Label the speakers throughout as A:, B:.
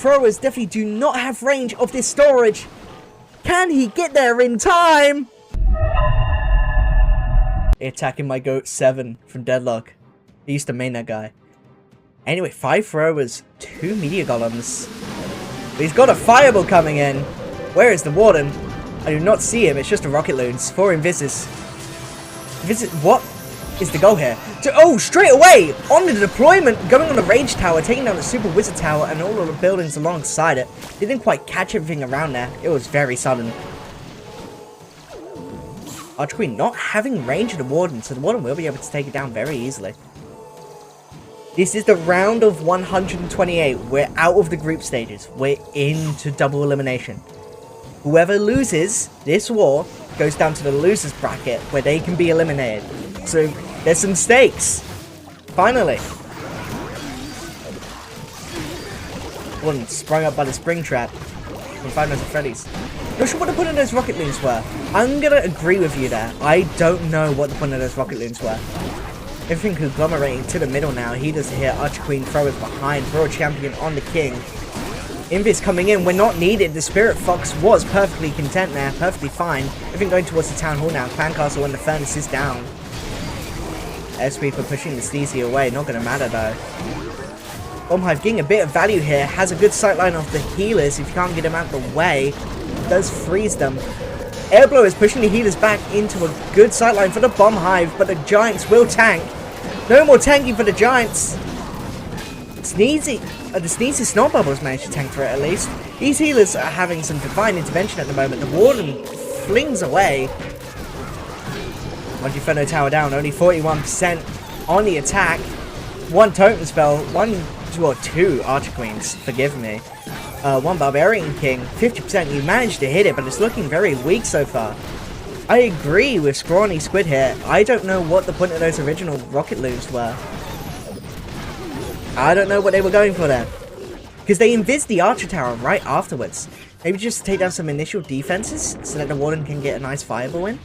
A: throwers definitely do not have range of this storage. Can he get there in time? Attacking my goat 7 from Deadlock. He used to main that guy. Anyway, 5 throwers, 2 meteor golems. But he's got a fireball coming in. Where is the warden? I do not see him. It's just a rocket loons. 4 invises. What is the goal here? Oh, straight away on the deployment, going on the rage tower, taking down the super wizard tower and all of the buildings alongside it. They didn't quite catch everything around there. It was very sudden. Archqueen not having range of the warden, so the warden will be able to take it down very easily. This is the round of 128. We're out of the group stages. We're into double elimination. Whoever loses this war goes down to the losers bracket where they can be eliminated. So there's some stakes. Finally. One sprung up by the spring trap from Five Nights at Freddy's. Not sure what the point of those rocket loons were. I'm gonna agree with you there. I don't know what the point of those rocket loons were. Everything conglomerating to the middle now. He does hit Archqueen throwers behind. Throw champion on the king. Invis coming in. We're not needed. The Spirit Fox was perfectly content there. Perfectly fine. Everything going towards the town hall now. Clan Castle and the furnace is down. SP for pushing the Steezy away. Not going to matter though. Bomb Hive getting a bit of value here. Has a good sightline of the healers. If you can't get them out of the way, does freeze them. Airblow is pushing the healers back into a good sightline for the Bomb Hive, but the Giants will tank. No more tanking for the Giants. Sneezy. The Sneezy Snot Bubbles managed to tank for it at least. These healers are having some divine intervention at the moment. The Warden flings away. One Inferno Tower down, only 41% on the attack. 1 Totem Spell, 2 Archer Queens, forgive me. 1 Barbarian King, 50%. You managed to hit it, but it's looking very weak so far. I agree with Scrawny Squid here. I don't know what the point of those original rocket loons were. I don't know what they were going for there. Because they invis the Archer Tower right afterwards. Maybe just take down some initial defenses so that the Warden can get a nice fireball in.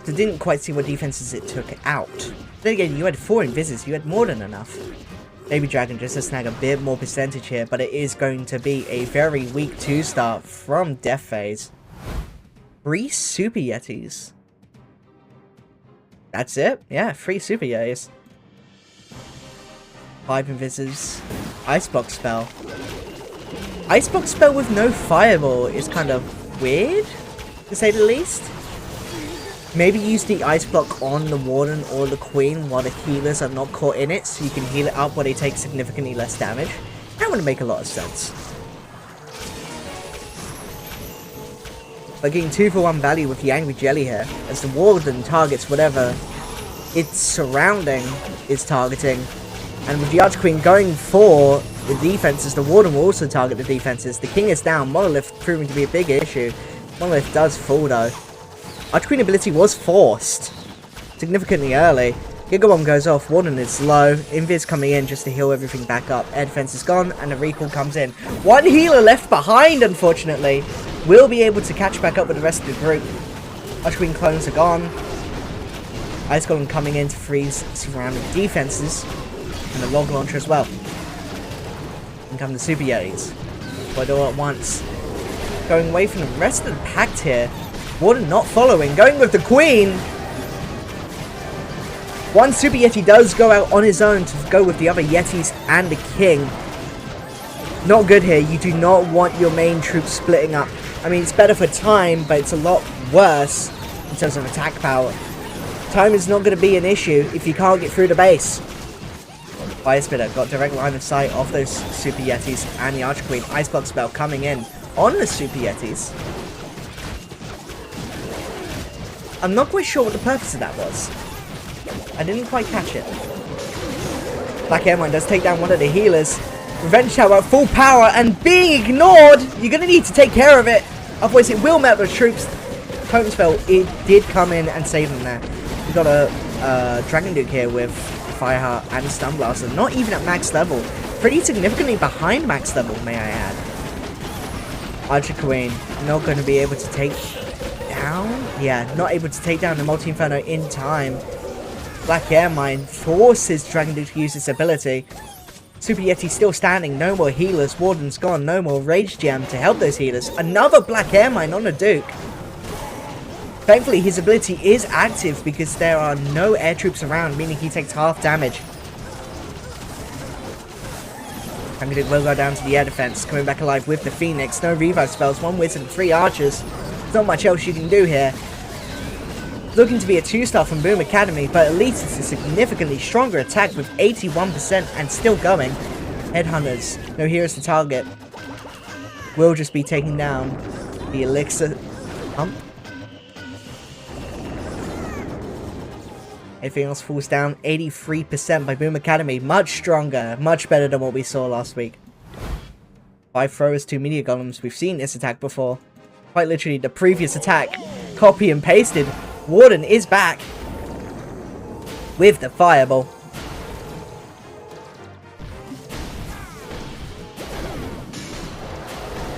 A: So didn't quite see what defenses it took out. Then again, you had 4 invises. You had more than enough. Baby Dragon just to snag a bit more percentage here, but it is going to be a very weak 2-star from Death Phase. 3 Super Yetis. That's it? Yeah, 3 Super Yetis. 5 invises. Iceblock Spell. Iceblock Spell with no Fireball is kind of weird, to say the least. Maybe use the Ice Block on the Warden or the Queen while the healers are not caught in it, so you can heal it up where they take significantly less damage. That would make a lot of sense. But getting 2 for 1 value with the Angry Jelly here, as the Warden targets whatever its surrounding is targeting. And with the Archqueen going for the defenses, the Warden will also target the defenses. The King is down, Monolith proving to be a big issue. Monolith does fall though. Archqueen ability was forced significantly early. Giga Bomb goes off, Warden is low, Invis coming in just to heal everything back up. Air defense is gone and the recall comes in. 1 healer left behind, unfortunately. Will be able to catch back up with the rest of the group. Archqueen clones are gone. Ice Golem coming in to freeze surrounding defenses. And the log launcher as well. And come the Super Yetis. But all at once. Going away from the rest of the pact here. Warden not following, going with the Queen. 1 Super Yeti does go out on his own to go with the other Yetis and the King. Not good here. You do not want your main troops splitting up. I mean, it's better for time, but it's a lot worse in terms of attack power. Time is not going to be an issue if you can't get through the base. Fire Spitter got direct line of sight of those Super Yetis and the Archer Queen. Ice Block Spell coming in on the Super Yetis. I'm not quite sure what the purpose of that was. I didn't quite catch it. Black Airmine does take down one of the healers. Revenge Tower at full power and being ignored. You're going to need to take care of it. Otherwise it will melt the troops. Totem Spell, it did come in and save them there. We've got a Dragon Duke here with Fireheart and Stun Blaster. Not even at max level. Pretty significantly behind max level, may I add. Archer Queen not going to be able to take down? Yeah, not able to take down the Multi-Inferno in time. Black Air Mine forces Dragon Duke to use its ability. Super Yeti still standing. No more healers. Warden's gone. No more Rage Gem to help those healers. Another Black Air Mine on the Duke. Thankfully, his ability is active because there are no air troops around, meaning he takes half damage. Duke will go down to the air defense, coming back alive with the Phoenix. No revive spells, 1 wizard and 3 archers. There's not much else you can do here. Looking to be a 2-star from Boom Academy, but at least it's a significantly stronger attack with 81% and still going. Headhunters, no heroes to target. Will just be taking down the elixir pump. Everything else falls down. 83% by Boom Academy. Much stronger, much better than what we saw last week. 5 throwers, 2 meteor golems. We've seen this attack before. Quite literally the previous attack. Copy and pasted. Warden is back with the fireball.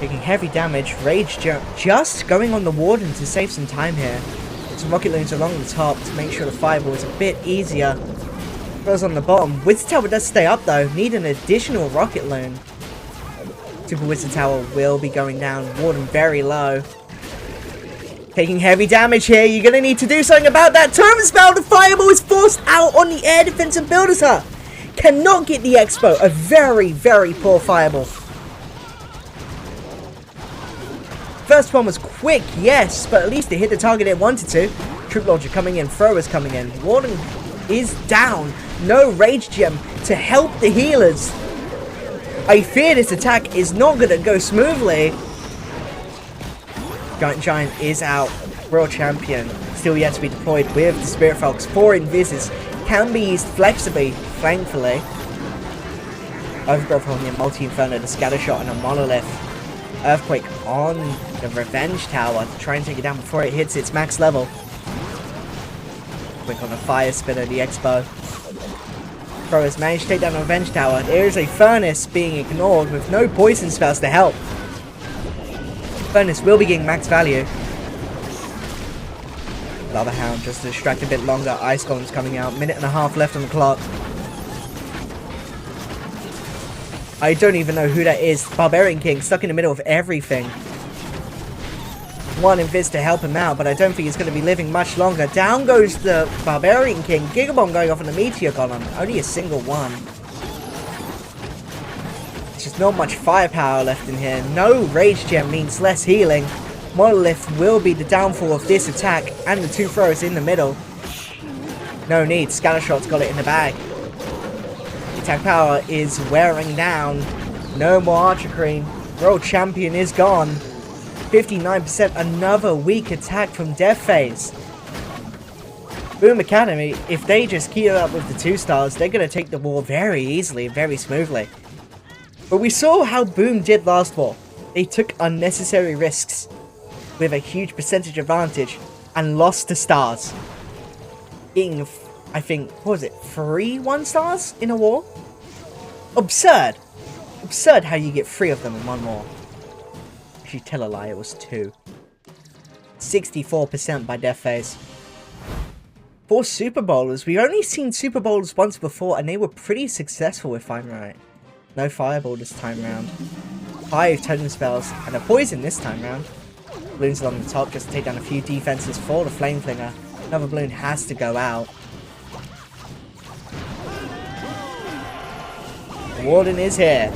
A: Taking heavy damage. Rage jump just going on the Warden to save some time here. Some rocket loons along the top to make sure the fireball is a bit easier. Throws on the bottom. Wizard Tower does stay up though. Need an additional rocket loon. Super Wizard Tower will be going down. Warden very low. Taking heavy damage here. You're going to need to do something about that. Turret spell. The fireball is forced out on the air defense and builder's hut. Cannot get the expo. A very, very poor fireball. First one was quick, yes, but at least it hit the target it wanted to. Troop Launcher coming in. Throwers coming in. Warden is down. No Rage Gem to help the healers. I fear this attack is not going to go smoothly. Giant is out. World Champion still yet to be deployed with the Spirit Folks. 4 Invises can be used flexibly, thankfully. Overgrowth on the Multi-Inferno, the Scatter Shot, and a Monolith. Earthquake on the Revenge Tower to try and take it down before it hits its max level. Quick on the Fire Spinner, the Expo. Throwers managed to take down the Revenge Tower. There is a Furnace being ignored with no poison spells to help. Furnace will be getting max value. Lava Hound just to distract a bit longer. Ice Golem's coming out. 1.5 left on the clock. I don't even know who that is. Barbarian King stuck in the middle of everything. 1 Invis to help him out, but I don't think he's going to be living much longer. Down goes the Barbarian King. Gigabomb going off on the Meteor Golem. Only a single one. There's just not much firepower left in here. No Rage Gem means less healing. Monolith will be the downfall of this attack, and the 2 throwers in the middle. No need. Scattershot's got it in the bag. Attack power is wearing down. No more Archer Cream. World Champion is gone. 59%. Another weak attack from Death Phase. Boom Academy, if they just keep it up with the 2 stars, they're going to take the war very easily, very smoothly. But we saw how Boom did last war. They took unnecessary risks with a huge percentage advantage and lost to stars. Getting, I think, what was it, 3 1-stars in a war? Absurd. Absurd how you get 3 of them in one war. If you tell a lie, it was 2. 64% by Death Phase. For Super Bowlers, we've only seen Super Bowlers once before, and they were pretty successful if I'm right. No Fireball this time round. 5 Totem Spells, and a Poison this time round. Balloons along the top just to take down a few defenses for the Flame Flinger. Another balloon has to go out. Warden is here.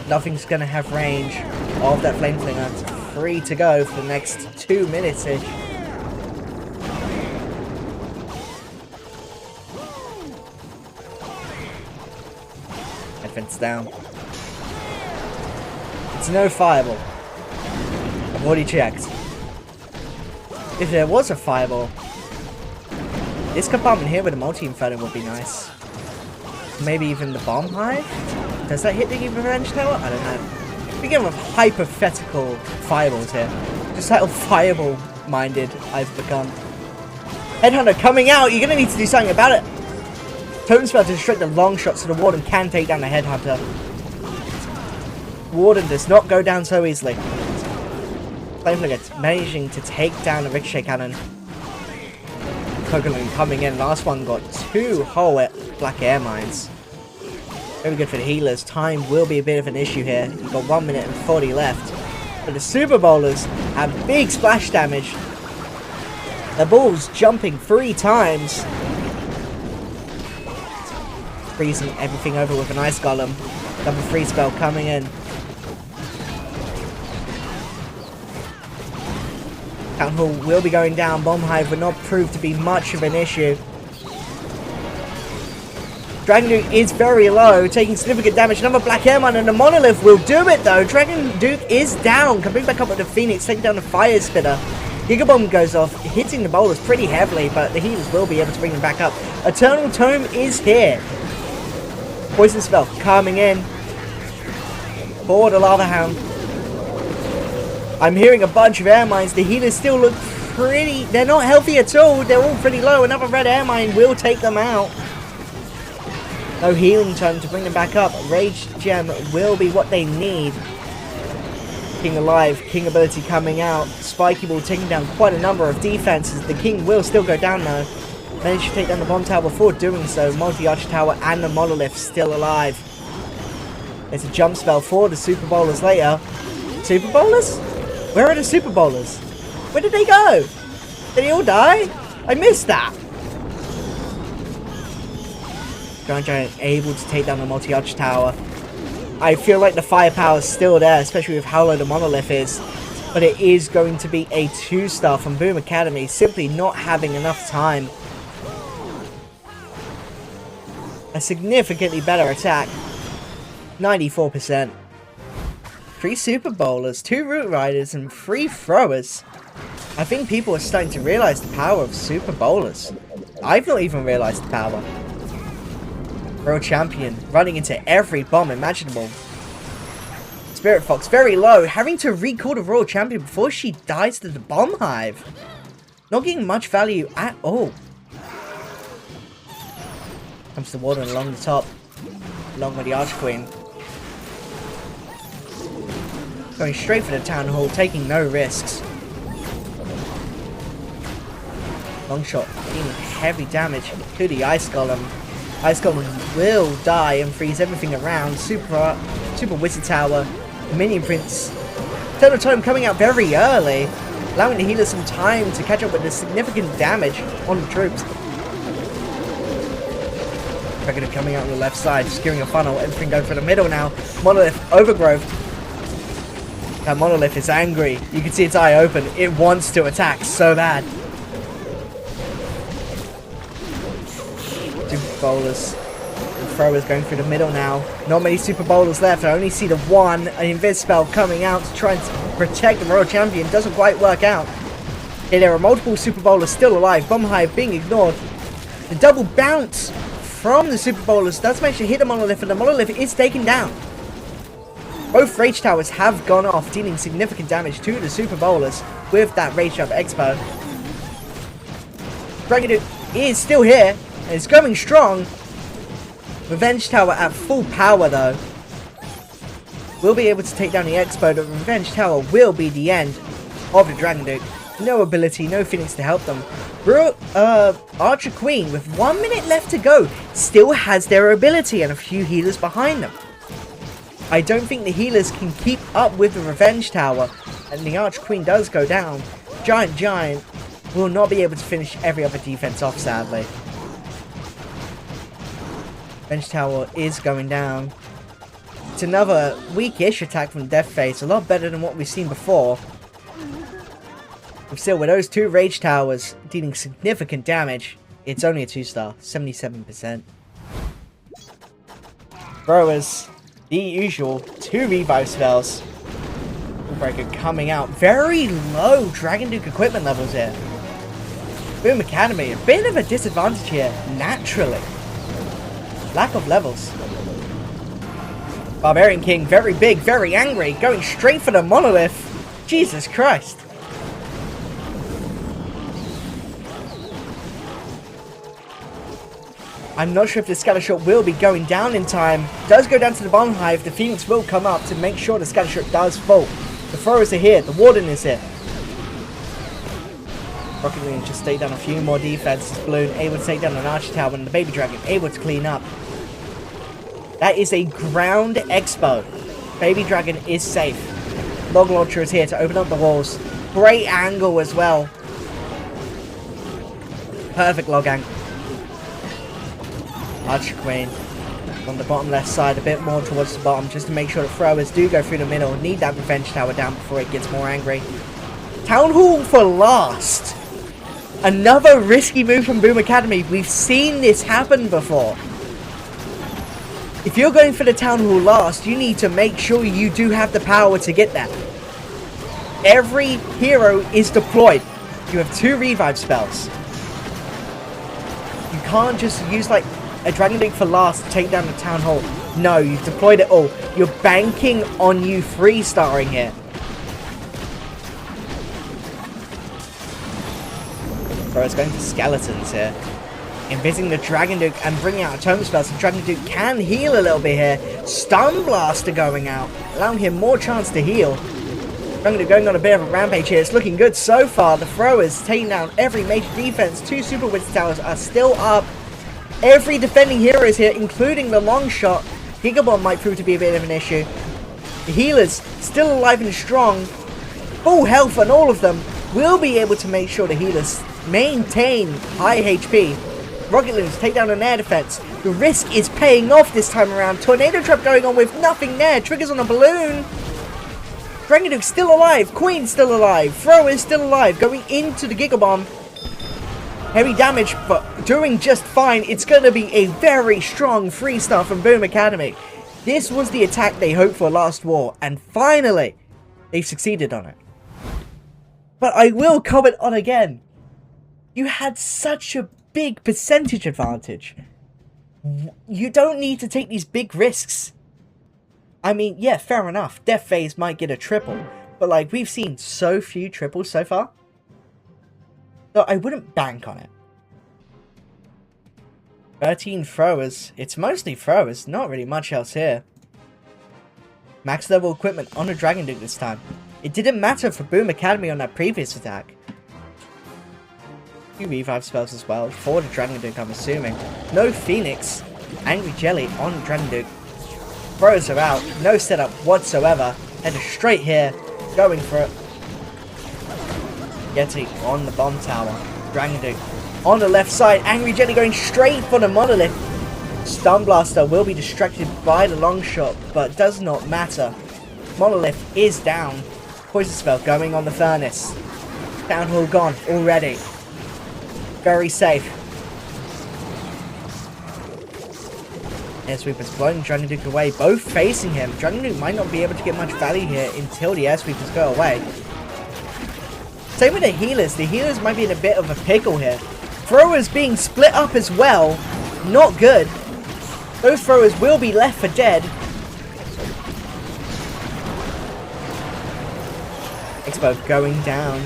A: Nothing's going to have range of that Flame Flinger. It's free to go for the next 2 minutes-ish. Defense down. It's no Fireball. I've already checked. If there was a Fireball, this compartment here with a Multi-Inferno would be nice. Maybe even the Bomb Hive? Does that hit the Revenge Tower? I don't know. Begin with hypothetical fireballs here. Just how fireball-minded I've become. Headhunter coming out! You're gonna need to do something about it! Totem Spell to distract the long shot so the Warden can take down the Headhunter. Warden does not go down so easily. Flameflinger managing to take down the Ricochet Cannon. Pokemon coming in. Last one got 2 whole Black Air Mines. Very good for the healers. Time will be a bit of an issue here. You've got 1 minute and 40 left. But the Super Bowlers have big splash damage. The ball's jumping 3 times. Freezing everything over with an Ice Golem. Double free spell coming in. Town Hall will be going down. Bomb Hive will not prove to be much of an issue. Dragon Duke is very low, taking significant damage. Another Black Air Mine and the Monolith will do it though. Dragon Duke is down. Coming back up with the Phoenix, taking down the Fire Spitter. Giga Bomb goes off, hitting the bowlers pretty heavily, but the healers will be able to bring them back up. Eternal Tome is here. Poison Spell coming in. For the Lava Hound. I'm hearing a bunch of Air Mines. The healers still look pretty... They're not healthy at all. They're all pretty low. Another Red Air Mine will take them out. No healing time to bring them back up. Rage Gem will be what they need. King alive, King ability coming out. Spiky Ball taking down quite a number of defenses. The King will still go down though. Managed to take down the Bomb Tower before doing so. Multi-Arch Tower and the Monolith still alive. There's a jump spell for the Super Bowlers later. Super Bowlers? Where are the Super Bowlers? Where did they go? Did they all die? I missed that. Giant able to take down the Multi-Arch Tower. I feel like the firepower is still there, especially with how low the Monolith is. But it is going to be a 2-star from Boom Academy, simply not having enough time. A significantly better attack. 94%. 3 Super Bowlers, 2 Root Riders, and 3 Throwers. I think people are starting to realize the power of Super Bowlers. I've not even realized the power. World Champion, running into every bomb imaginable. Spirit Fox, very low, having to recall the Royal Champion before she dies to the Bomb Hive. Not getting much value at all. Comes the Warden along the top, along with the Arch Queen. Going straight for the Town Hall, taking no risks. Long shot, dealing heavy damage to the Ice Golem. Ice Golem will die and freeze everything around. Super Wizard Tower, Minion Prince. Eternal Tome coming out very early, allowing the healers some time to catch up with the significant damage on the troops. Dragon coming out on the left side, securing a funnel, everything going for the middle now. Monolith Overgrowth. That Monolith is angry. You can see its eye open. It wants to attack so bad. Super Bowlers. The Throwers going through the middle now. Not many Super Bowlers left. I only see the one. An Invis spell coming out to try and protect the Royal Champion. Doesn't quite work out. Yeah, there are multiple Super Bowlers still alive. Bomb Hive being ignored. The double bounce from the Super Bowlers does manage to hit the Monolith, and the Monolith is taken down. Both Rage Towers have gone off, dealing significant damage to the Super Bowlers with that Rage Jump Expo. Dragon Duke is still here. It's going strong. Revenge Tower at full power though. Will be able to take down the Expo. The Revenge Tower will be the end of the Dragon Duke. No ability, no Phoenix to help them. Archer Queen with 1 minute left to go still has their ability and a few healers behind them. I don't think the healers can keep up with the Revenge Tower, and the Arch Queen does go down. Giant will not be able to finish every other defense off, sadly. Revenge Tower is going down. It's another weak-ish attack from Death Face, a lot better than what we've seen before. But still, with those 2 Rage Towers dealing significant damage, it's only a 2-star, 77%. Throwers, the usual, 2 revive spells. Breaker coming out. Very low Dragon Duke equipment levels here. Boom Academy, a bit of a disadvantage here, naturally. Lack of levels. Barbarian King, very big, very angry, going straight for the Monolith. Jesus Christ. I'm not sure if the Scatter Shot will be going down in time. Does go down to the Bomb Hive. The Phoenix will come up to make sure the Scatter Shot does fall. The Throwers are here. The Warden is here. Rocket League just stayed down a few more defenses. Balloon able to take down an Archer Tower and the Baby Dragon able to clean up. That is a ground expo. Baby Dragon is safe. Log Launcher is here to open up the walls. Great angle as well. Perfect log angle. Archer Queen on the bottom left side, a bit more towards the bottom, just to make sure the throwers do go through the middle. Need that revenge tower down before it gets more angry. Town Hall for last. Another risky move from Boom Academy. We've seen this happen before. If you're going for the Town Hall last, you need to make sure you do have the power to get that. Every hero is deployed. You have 2 revive spells. You can't just use like a Dragon Duke for last to take down the Town Hall. No, you've deployed it all. You're banking on you 3-starring here. Bro, it's going for skeletons here. Invising the Dragon Duke and bringing out a tome spell, so Dragon Duke can heal a little bit here. Stun Blaster going out, allowing him more chance to heal. Dragon Duke going on a bit of a rampage here. It's looking good so far. The throwers taking down every major defense. 2 Super Wizard Towers are still up. Every defending hero is here, including the long shot. Gigabomb might prove to be a bit of an issue. The healers still alive and strong. Full health on all of them. Will be able to make sure the healers maintain high HP. Rocket Loons take down an air defense. The risk is paying off this time around. Tornado Trap going on with nothing there. Triggers on a balloon. Dragon Duke's still alive. Queen's still alive. Thrower's still alive. Going into the Gigabomb. Heavy damage, but doing just fine. It's going to be a very strong 3-star from Boom Academy. This was the attack they hoped for last war, and finally, they've succeeded on it. But I will comment on again. You had such a big percentage advantage. You don't need to take these big risks. I mean, yeah, fair enough. Death Phase might get a triple, but like, we've seen so few triples so far. So I wouldn't bank on it. 13 throwers. It's mostly throwers, not really much else here. Max level equipment on a Dragon Duke this time. It didn't matter for Boom Academy on that previous attack. 2 revive spells as well for the Dragon Duke, I'm assuming. No Phoenix. Angry Jelly on Dragon Duke. Throws are out. No setup whatsoever. Headed straight here. Going for it. Yeti on the bomb tower. Dragon Duke on the left side. Angry Jelly going straight for the Monolith. Stun Blaster will be distracted by the long shot, but does not matter. Monolith is down. Poison spell going on the Furnace. Town Hall gone already. Very safe. Air Sweepers blowing Dragon Duke away, both facing him. Dragon Duke might not be able to get much value here until the Air Sweepers go away. Same with the healers. The healers might be in a bit of a pickle here. Throwers being split up as well. Not good. Those throwers will be left for dead. Expo going down.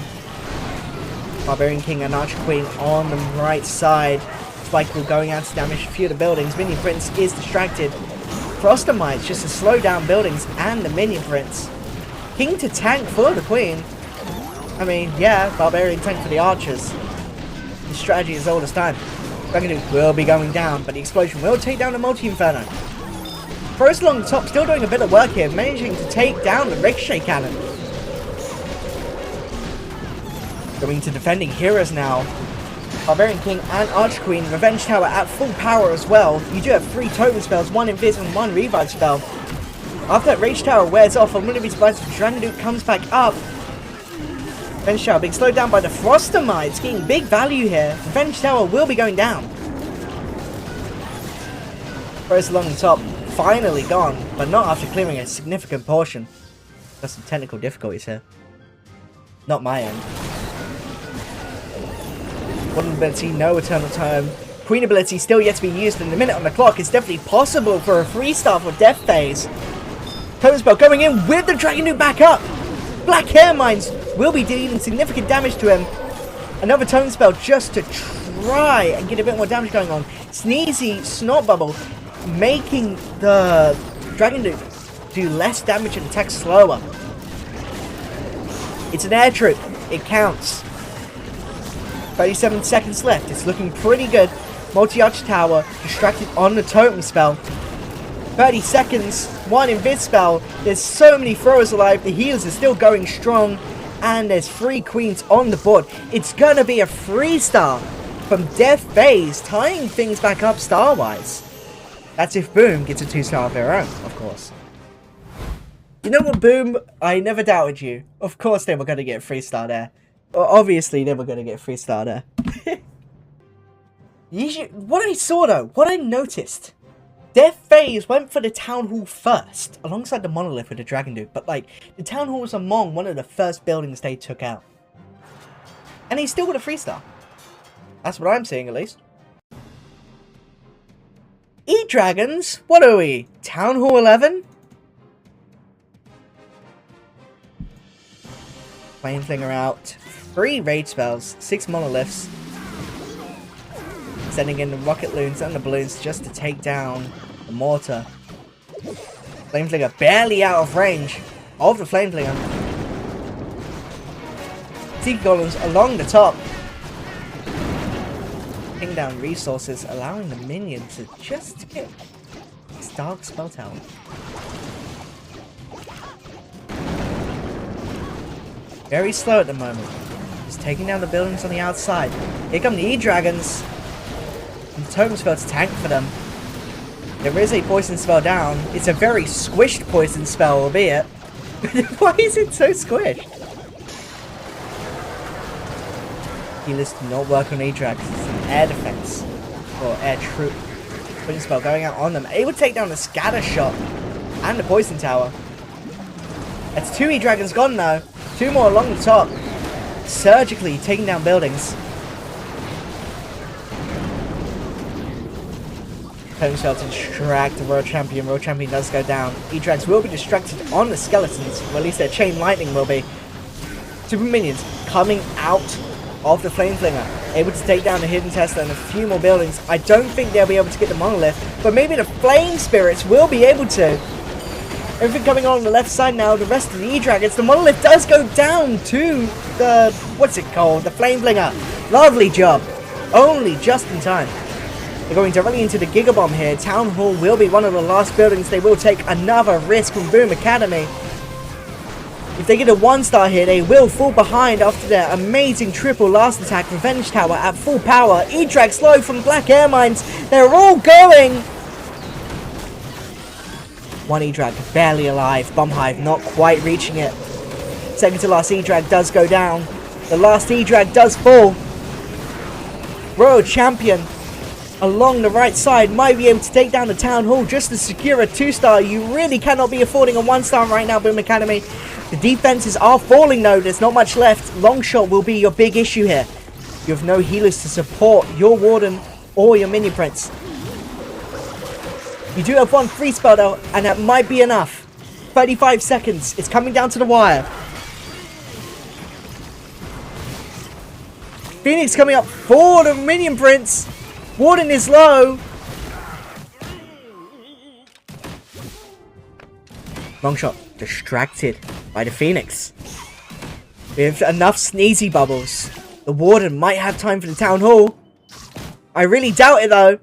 A: Barbarian King and Archer Queen on the right side. Spike Ball going out to damage a few of the buildings. Minion Prince is distracted. Froster Mites just to slow down buildings and the Minion Prince. King to tank for the Queen. I mean, yeah, Barbarian tank for the archers. The strategy is old as time. Dragon Duke will be going down, but the explosion will take down the Multi-Inferno. First along the top, still doing a bit of work here, managing to take down the Ricochet Cannon. Going to defending heroes now. Barbarian King and Archer Queen, Revenge Tower at full power as well. You do have 3 totem spells, 1 Invis and 1 Revive spell. After that Rage Tower wears off, I'm going to be surprised if Dragon Duke comes back up. Revenge Tower being slowed down by the Froster Mites, getting big value here. Revenge Tower will be going down. First along the top, finally gone, but not after clearing a significant portion. Got some technical difficulties here. Not my end. One ability, no Eternal Tome. Queen ability still yet to be used, and the minute on the clock is definitely possible for a 3-star for Death Phase. Totem Spell going in with the Dragon Duke back up. Black Hair Mines will be dealing significant damage to him. Another Totem Spell just to try and get a bit more damage going on. Sneezy Snot Bubble making the Dragon Duke do less damage and attack slower. It's an air troop. It counts. 37 seconds left. It's looking pretty good. Multi-Arch Tower distracted on the Totem Spell. 30 seconds, 1 invis spell. There's so many throwers alive. The healers are still going strong. And there's 3 queens on the board. It's going to be a 3-star from Death Phase, tying things back up star-wise. That's if Boom gets a 2-star of their own, of course. You know what, Boom? I never doubted you. Of course they were going to get a 3-star there. Obviously they were going to get a 3-star there. What I saw though, what I noticed, Death Phase went for the Town Hall first, alongside the Monolith with the Dragon Duke, but like, the Town Hall was among one of the first buildings they took out. And he still got a 3-star. That's what I'm seeing, at least. E-Dragons? What are we? Town Hall 11? Flameflinger out. 3 Rage Spells, 6 Monoliths. Sending in the Rocket Loons and the Balloons just to take down the Mortar. Flameflinger barely out of range of the Flameflinger. Tiki Golems along the top. Ping down resources, allowing the minion to just get this Dark Spell Tower. Very slow at the moment. Just taking down the buildings on the outside. Here come the E-Dragons. And the Totem Spell to tank for them. There is a Poison Spell down. It's a very squished Poison Spell, albeit. Why is it so squished? Healers do not work on E-Dragons. It's an air defense. Or air troop. Poison Spell going out on them. Able to take down the Scatter Shot. And the Poison Tower. That's 2 E-Dragons gone now. 2 more along the top. Surgically taking down buildings. Totem Spell to distract the World Champion. World Champion does go down. E-Drags will be distracted on the skeletons. Or at least their Chain Lightning will be. Super Minions coming out of the Flameflinger. Able to take down the Hidden Tesla and a few more buildings. I don't think they'll be able to get the Monolith. But maybe the Flame Spirits will be able to. Everything coming on the left side now. The rest of the E-Dragons. The Monolith does go down to the... what's it called? The Flameflinger. Lovely job. Only just in time. They're going directly into the Gigabomb here. Town Hall will be one of the last buildings. They will take another risk from Boom Academy. If they get a 1-star here, they will fall behind after their amazing triple last attack. Revenge Tower at full power. E-Drag slow from Black Air Mines. They're all going. 1 E-Drag barely alive. Bomb Hive not quite reaching it. Second to last E-Drag does go down. The last E-Drag does fall. Royal Champion along the right side might be able to take down the Town Hall just to secure a 2-star. You really cannot be affording a 1-star right now, Boom Academy. The defenses are falling though. There's not much left. Longshot will be your big issue here. You have no healers to support your Warden or your Minion Prince. You do have 1 free spell though, and that might be enough. 35 seconds. It's coming down to the wire. Phoenix coming up for the Minion Prince. Warden is low. Longshot distracted by the Phoenix. With enough sneezy bubbles, the Warden might have time for the Town Hall. I really doubt it though.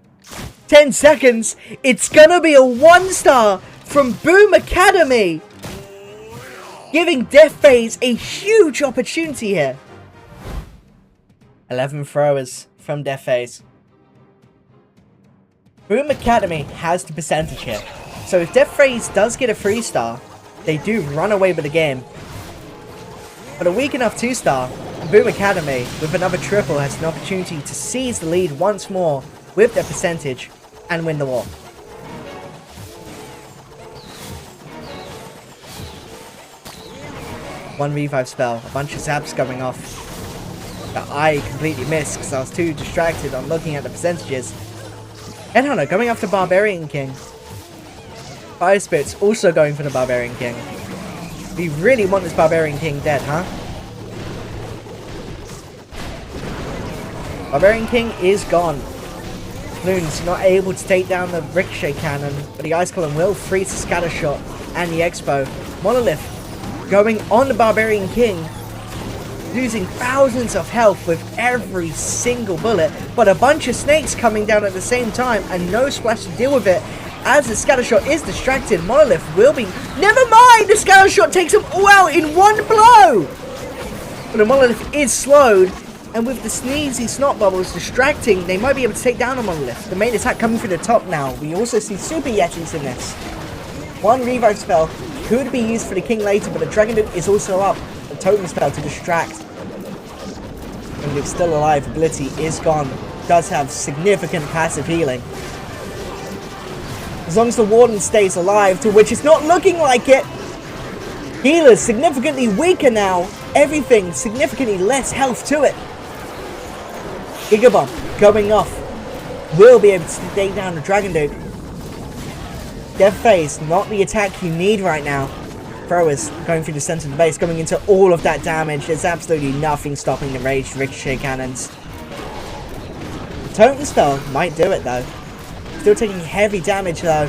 A: 10 seconds. It's gonna be a 1-star from Boom Academy. Giving Death Phase a huge opportunity here. 11 throwers from Death Phase. Boom Academy has the percentage here. So if Death Phase does get a 3-star, they do run away with the game. But a weak enough 2-star, Boom Academy with another triple has an opportunity to seize the lead once more with their percentage and win the war. One revive spell, a bunch of zaps going off that I completely missed because I was too distracted on looking at the percentages. Headhunter going after Barbarian King. Fire Spirit's also going for the Barbarian King. We really want this Barbarian King dead, huh? Barbarian King is gone. Loon's not able to take down the Ricochet Cannon, but the Ice Column will freeze the Scatter Shot and the Expo. Monolith going on the Barbarian King, losing thousands of health with every single bullet, but a bunch of snakes coming down at the same time and no splash to deal with it. as the scatter shot is distracted. Monolith will be... Never mind! The scatter shot takes them all out in one blow! But the Monolith is slowed. And with the sneezy snot bubbles distracting, they might be able to take down a Monolith. The main attack coming through the top now. We also see Super Yetis in this. One revive spell could be used for the King later, but the Dragon Duke is also up. A totem spell to distract. And it's still alive. Ability is gone. Does have significant passive healing. As long as the Warden stays alive, to which it's not looking like it. Healer's significantly weaker now. Everything significantly less health to it. Giga Bomb going off. Will be able to take down the Dragon Duke. Death Phase, not the attack you need right now. Throwers going through the center of the base, going into all of that damage. There's absolutely nothing stopping the ranged ricochet cannons. The Totem Spell might do it though. Still taking heavy damage though.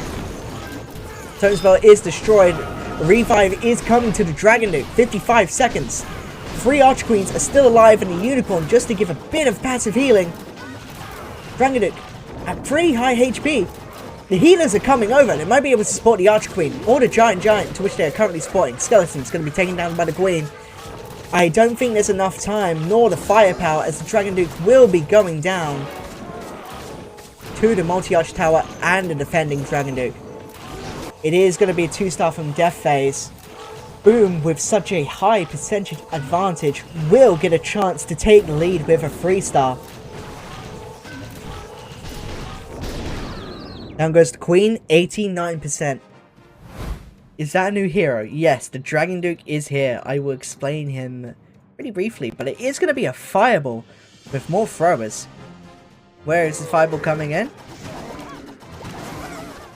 A: Totem Spell is destroyed. The revive is coming to the Dragon Duke. 55 seconds. 3 Archer Queens are still alive and a Unicorn just to give a bit of passive healing. Dragon Duke at pretty high HP. The healers are coming over. They might be able to support the Archer Queen or the Giant to which they are currently supporting. Skeleton's going to be taken down by the Queen. I don't think there's enough time nor the firepower as the Dragon Duke will be going down to the multi-arch tower and the defending Dragon Duke. It is going to be a 2-star from Death Phase. Boom, with such a high percentage advantage, will get a chance to take the lead with a 3-star. Down goes the Queen, 89%. Is that a new hero? Yes, the Dragon Duke is here. I will explain him pretty briefly, but it is going to be a fireball with more throwers. Where is the fireball coming in?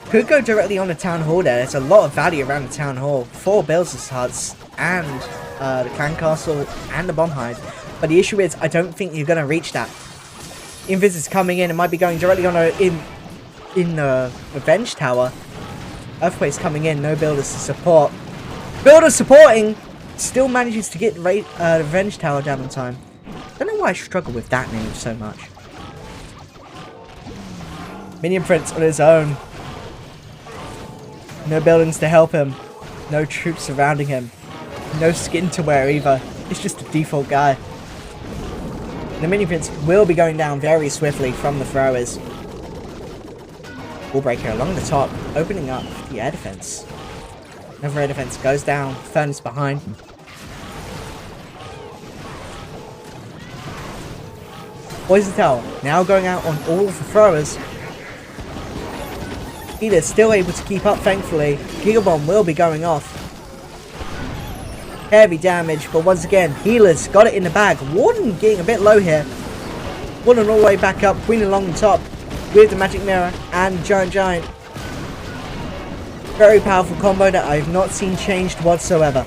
A: Could go directly on the Town Hall there. There's a lot of value around the Town Hall. 4 Builders' Huts and the Clan Castle and the Bomb Hive. But the issue is, I don't think you're going to reach that. Invis is coming in. It might be going directly on in the Revenge Tower. Earthquake's coming in. No Builders to support. Builders supporting. Still manages to get the Revenge Tower down on time. Don't know why I struggle with that name so much. Minion Prince on his own. No buildings to help him. No troops surrounding him. No skin to wear either. It's just a default guy. The Minion Prince will be going down very swiftly from the throwers. Wallbreaker along the top, opening up the air defense. Another air defense goes down. Furnace behind. Poison Tower now going out on all of the throwers. Healer's still able to keep up, thankfully. Giga Bomb will be going off. Heavy damage, but once again, Healer's got it in the bag. Warden getting a bit low here. Warden all the way back up. Queen along the top with the Magic Mirror and Giant. Very powerful combo that I have not seen changed whatsoever.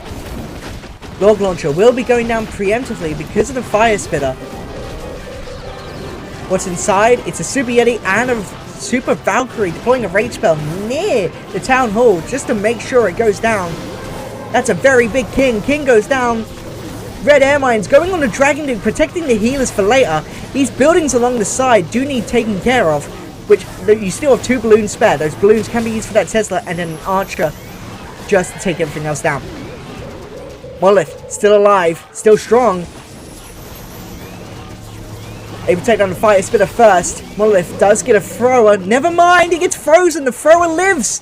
A: Log Launcher will be going down preemptively because of the Fire Spitter. What's inside? It's a Super Yeti and a Super Valkyrie deploying a rage spell near the Town Hall just to make sure it goes down. That's a very big King. King goes down. Red Air Mines going on the Dragon Duke, protecting the healers for later. These buildings along the side do need taken care of, which you still have 2 balloons spare. Those balloons can be used for that Tesla and then an Archer just to take everything else down. Monolith still alive, still strong. Able to take down the Fire Spitter first. Monolith does get a thrower. Never mind, he gets frozen. The thrower lives.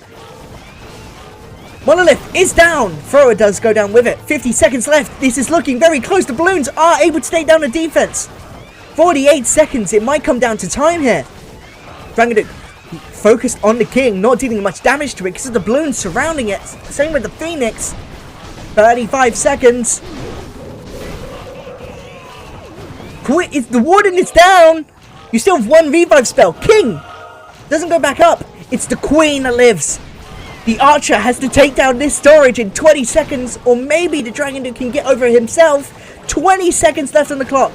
A: Monolith is down. Thrower does go down with it. 50 seconds left. This is looking very close. The balloons are able to take down the defense. 48 seconds. It might come down to time here. Dragon Duke focused on the King, not dealing much damage to it because of the balloons surrounding it. Same with the Phoenix. 35 seconds. If the Warden is down, you still have 1 revive spell. King doesn't go back up. It's the Queen that lives. The Archer has to take down this storage in 20 seconds, or maybe the Dragon Duke can get over himself. 20 seconds left on the clock.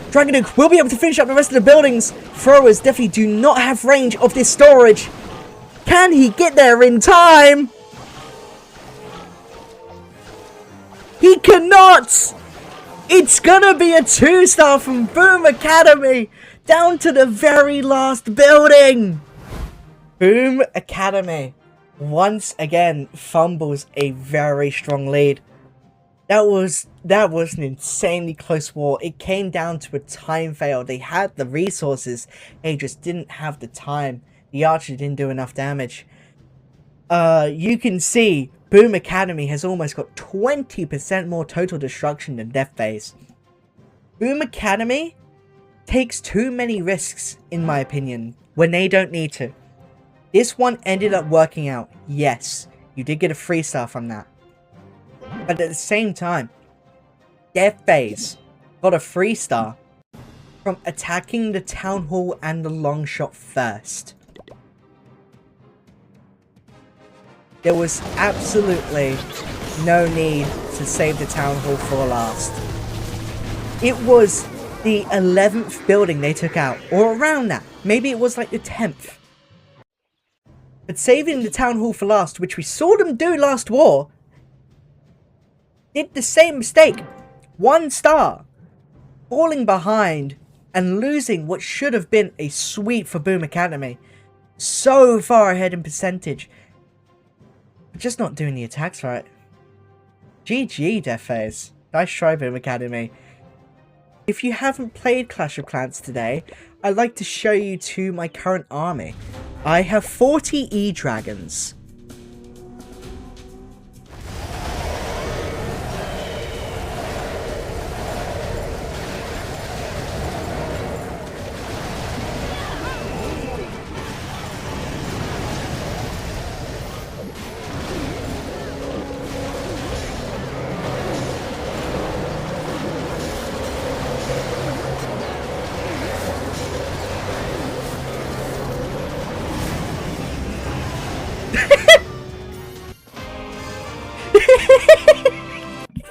A: Dragon Duke will be able to finish up the rest of the buildings. Throwers definitely do not have range of this storage. Can he get there in time? He cannot! It's gonna be a 2-star from Boom Academy Down to the very last building! Boom Academy once again fumbles a very strong lead. That was an insanely close war. It came down to a time fail. They had the resources, they just didn't have the time. The archer didn't do enough damage. You can see Boom Academy has almost got 20% more total destruction than Death Phase. Boom Academy takes too many risks, in my opinion, when they don't need to. This one ended up working out. Yes, you did get a 3-star from that. But at the same time, Death Phase got a 3-star from attacking the Town Hall and the long shot first. There was absolutely no need to save the Town Hall for last. It was the 11th building they took out, or around that. Maybe it was like the 10th. But saving the Town Hall for last, which we saw them do last war, did the same mistake. 1 star. Falling behind and losing what should have been a sweep for Boom Academy. So far ahead in percentage. But just not doing the attacks right. GG, Death Phase. Nice try, Boom Academy. If you haven't played Clash of Clans today, I'd like to show you to my current army. I have 40 E-Dragons.